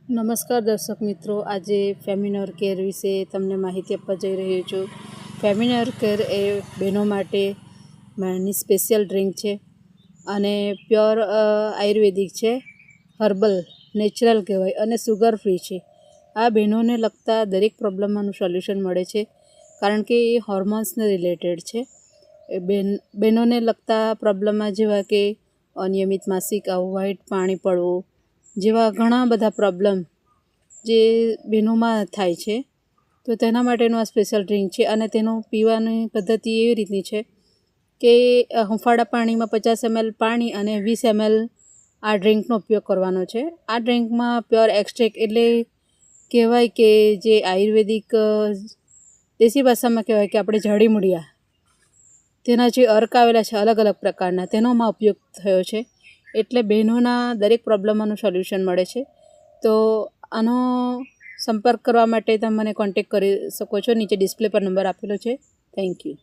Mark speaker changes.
Speaker 1: નમસ્કાર દર્શક મિત્રો, આજે ફેમિનોર કેર વિશે તમને માહિતી આપવા જઈ રહ્યો છું. ફેમિનોર કેર એ બહેનો માટેની સ્પેશિયલ ડ્રિંક છે અને પ્યોર આયુર્વેદિક છે, હર્બલ નેચરલ કહેવાય અને સુગર ફ્રી છે. આ બહેનોને લગતા દરેક પ્રોબ્લેમનું સોલ્યુશન મળે છે, કારણ કે એ હોર્મોન્સને રિલેટેડ છે. બહેનોને લગતા પ્રોબ્લેમમાં જેવા કે અનિયમિત માસિક આવું, વ્હાઇટ પાણી પડવું જેવા ઘણા બધા પ્રોબ્લેમ જે બહેનોમાં થાય છે, તો તેના માટેનું આ સ્પેશિયલ ડ્રિંક છે. અને તેનું પીવાની પદ્ધતિ એવી રીતની છે કે હૂંફાળા પાણીમાં 50 ml પાણી અને 20 ml આ ડ્રિંકનો ઉપયોગ કરવાનો છે. આ ડ્રિંકમાં પ્યોર એક્સ્ટ્રેક્ટ એટલે કહેવાય કે જે આયુર્વેદિક દેશી ભાષામાં કહેવાય કે આપણે જડીમૂળિયા તેના જે અર્ક આવેલા છે અલગ અલગ પ્રકારના, તેનોમાં ઉપયોગ થયો છે. એટલે બહેનોના દરેક પ્રોબ્લેમનું સોલ્યુશન મળે છે. તો આનો સંપર્ક કરવા માટે તમે મને કોન્ટેક્ટ કરી શકો છો. નીચે ડિસ્પ્લે પર નંબર આપેલો છે. Thank you.